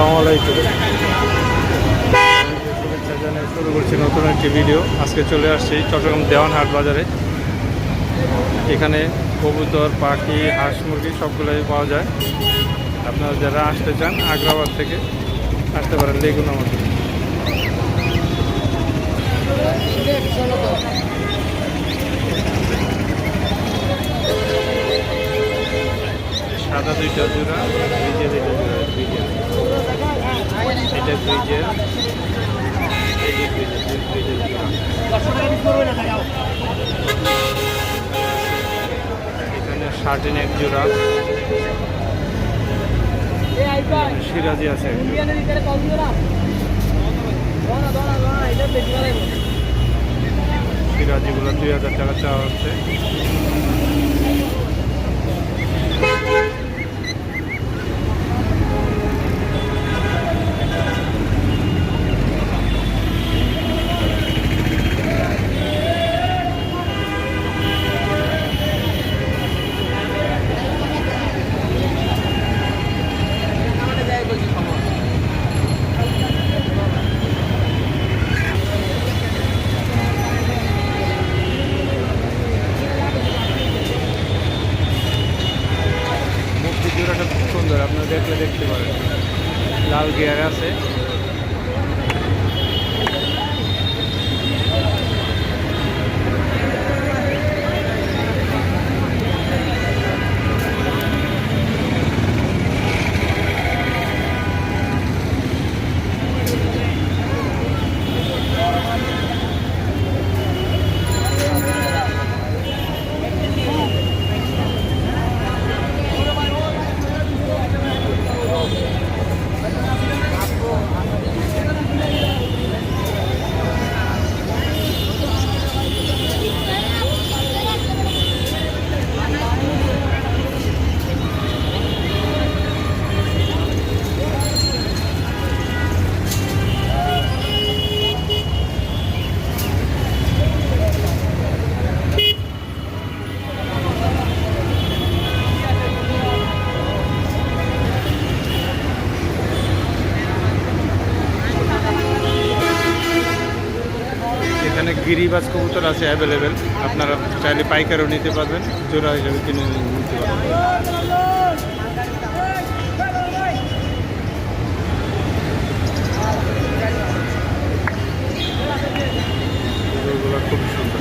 আসসালামু আলাইকুম। শুভেচ্ছা জানিয়ে শুরু করছি নতুন একটি ভিডিও। আজকে চলে আসছি চট্টগ্রাম দেওয়ানহাট বাজারে। এখানে কবুতর, পাখি, হাঁস, মুরগি সবগুলোই পাওয়া যায়। আপনারা যারা আসতে চান আগ্রাবাদ থেকে আসতে পারেন লেগুনার মধ্যে। সাদা দুইটা জোড়া, ব্রিজের এটা জোড়া, ব্রিজের এটা ব্রিজের, এই যে ব্রিজের জোড়া। এখানে শার্টিন এক জোড়া, সিরাজি আছে সিরাজিগুলো 2000 টাকা চাওয়া হচ্ছে। জোড়াটা খুব সুন্দর, আপনারা দেখলে দেখতে পারেন। লাল গিয়ার আছে। এখানে গিরিবাজ কবুতর আছে অ্যাভেলেবেল, আপনারা চাইলে পাইকারও নিতে পারবেন, জোড়া হিসেবে কিনে নিতে পারবেন। এগুলো খুব সুন্দর।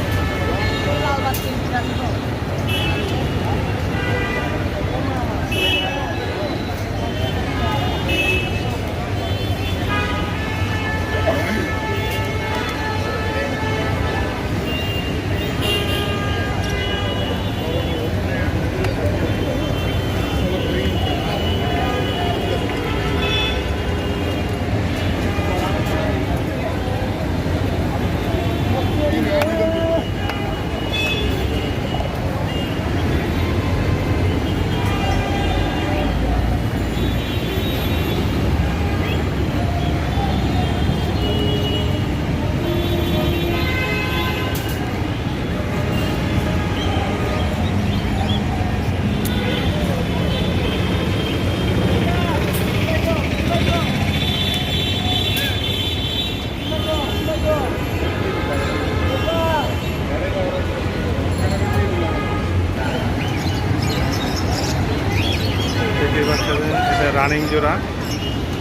এটা রানিং জোড়া।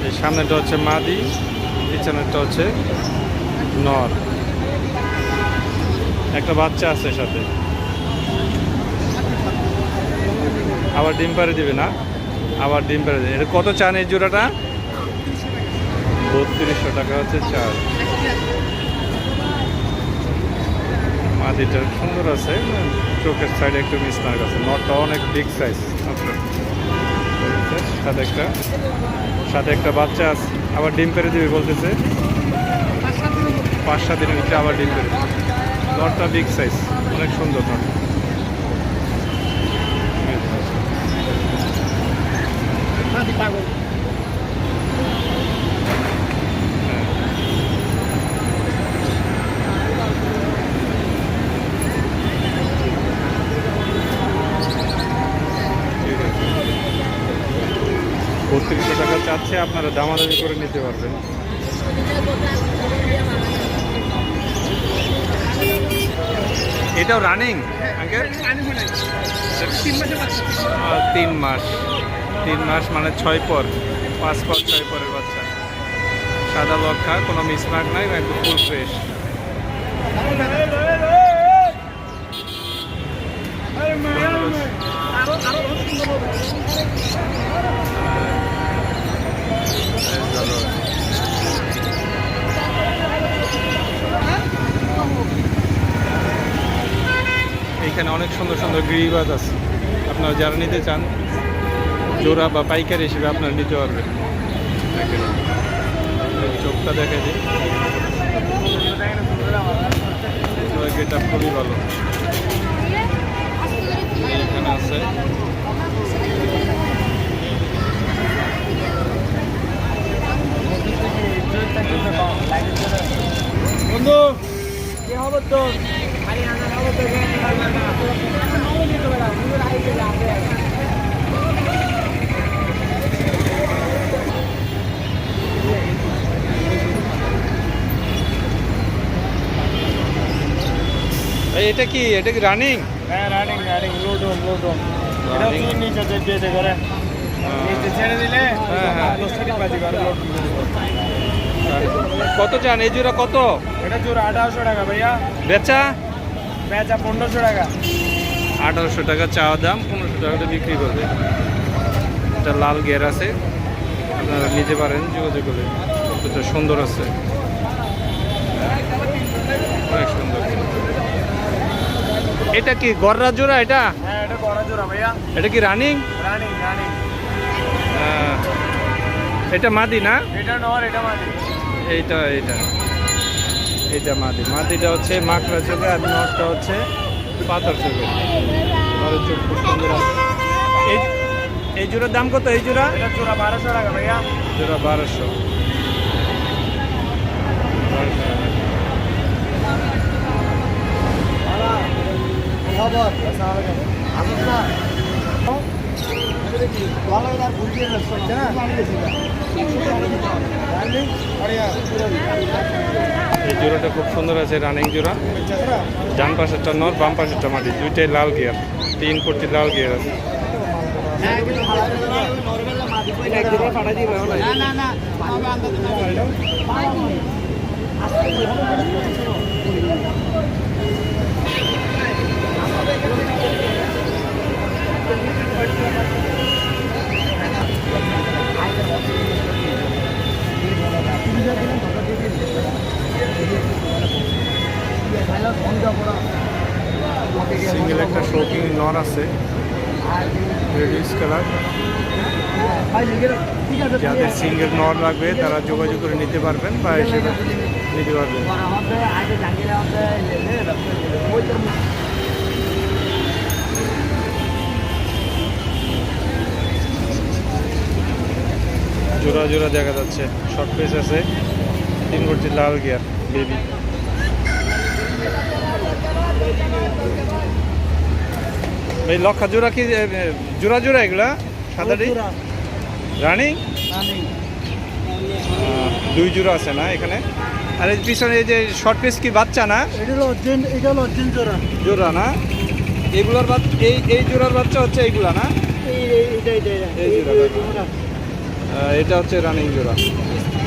এই সামনেটা হচ্ছে মাদি, পিছনেরটা হচ্ছে নর। একটা বাচ্চা আছে সাথে, আবার ডিম পাড়ে দিবে না, আবার ডিম পাড়ে দেবে। এটা কত চান এই জোড়াটা? 3200 টাকা হচ্ছে চার। মাদিটা সুন্দর আছে, চোখের সাইডে একটু মিসমার্ক আছে। নটটা অনেক বিগ সাইজ। সাথে একটা বাচ্চা আছে, আবার ডিম পেড়ে দিবে বলতেছে। 5-7 দিনের ভিতরে আবার ডিম পেড়ে দিবে। নটটা বিগ সাইজ, অনেক সুন্দর নট। 3200 টাকা চাচ্ছে, আপনারা দামাদামি করে নিতে পারবেন। এটাও রানিং আঙ্কেল? 3 মাস মানে 6 পর, 5 পর 6 পরের বাচ্চা। সাদা লক্ষা, কোনো মিসমার্ক নাই, একদম ফুল ফ্রেশ। এখানে অনেক সুন্দর সুন্দর গিরিবাজ আছে, আপনারা যারা নিতে চান জোড়া বা পাইকারি হিসেবে আপনারা নিতে পারবেন। চোখটা দেখে দিই, এটা খুবই ভালো। এখানে আছে বন্ধু কি হবে তো এটা কি রানিং? হ্যাঁ রানিং লোডম এটা কি নিচে যেতে করে নিচে ছেড়ে দিলে হ্যাঁ দশটি বাজি করে লোড। কত চান এই জোড়া? কত এটা জোড়া? 1800 টাকা ভাইয়া। বেচা 1500 টাকা। 1800 টাকা চাওয়া দাম, 1500 টাকাটা বিক্রি করবে। এটা লাল গিয়ার আছে, আপনারা নিতে পারেন যোগাযোগ করে। এটা সুন্দর আছে, অনেক সুন্দর। এটা কি গররা জোড়া? এটা হ্যাঁ এটা গড়া জোড়া ভাইয়া। এটা কি রানিং? রানিং এটা মাদি না? এটা নর, এটা মাদি। এইটা মাদিটা হচ্ছে মাকড়া চোখে, আর নরটা হচ্ছে পাথর চোখে। নরের চোখ খুব সুন্দর আছে। এই জোড়ার দাম কত? এই জোড়া? এটা জোড়া 1200 টাকা ভাইয়া। জোড়া 1200। এই জোড়াটা খুব সুন্দর আছে, রানিং জোড়া। ডান পাশেরটা নর, বাম পাশেরটা মাটি, দুইটাই লাল গিয়ার, 3 পট্টি লাল গিয়ার আছে। সিঙ্গেল একটা শৌকিং নর আছে, রেডিশ কালার। যাদের সিঙ্গেল নর লাগবে তারা যোগাযোগ করে নিতে পারবেন বা এসে নিতে পারবেন। জোড়া জোড়া দেখা যাচ্ছে, শর্ট পেস আছে, 3 পট্টি লাল গিয়ার বেবি। এই লক্ষা জোড়া কি জোড়া জোড়া এগুলা? সাদাটি রানিং? 2 জোড়া আছে না এখানে? আর এই পিছনে এই যে শর্ট পিস কি বাচ্চা না? এটা হলো অর্জুন জোড়া। জোড়া না? এগুলার বাচ্চা, এই জোড়ার বাচ্চা হচ্ছে এইগুলা না? এই জোড়া, এটা হচ্ছে রানিং জোড়া।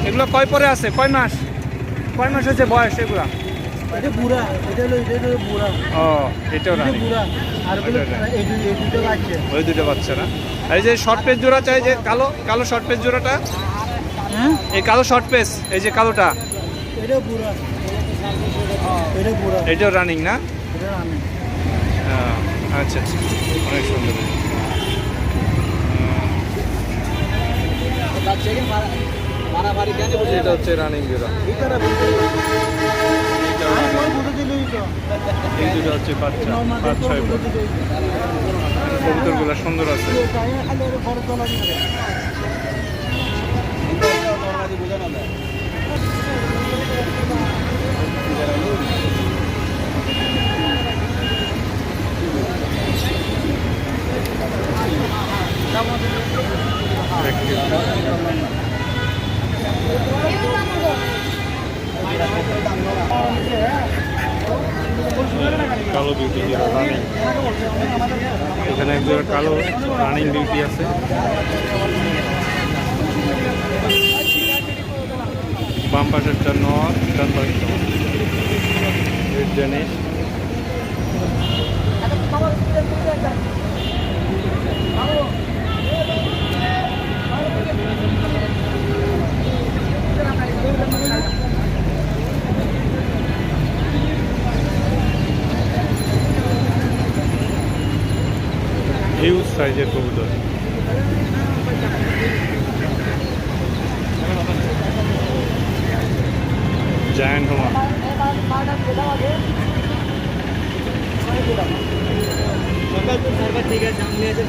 এগুলো কয় পরে আছে? কয় মাস হচ্ছে বয়স এগুলা? এটা বুড়া, এটা হলো বুড়া। ও এটাও রানিং। বুড়া আর এই দুটো বাচ্চা। ওই দুটো বাচ্চা না? আর এই যে শর্ট পেস জোড়া চাই, যে কালো শর্ট পেস জোড়াটা, হ্যাঁ এই কালো শর্ট পেস, এই যে কালোটা, এটা বুড়া। এটা বুড়া, এটাও রানিং না? এটা রানিং। আচ্ছা, অনেক সুন্দর। এটা হচ্ছে রানিং জোড়া। এই দুটো হচ্ছে বাচ্চা, 5-6 পর। কবুতরগুলো সুন্দর আছে। 1 কেজি। কালো বিউটি যেটা রানিং, এখানে এক জোড়া কালো রানিং বিউটি আছে। বাম পাশেরটা নর, ডান পাশেরটা রেড ড্যানিশ। হিউজ সাইজের কবুতর। জায়ান্ট হোমা, ঠিক আছে আমি আছে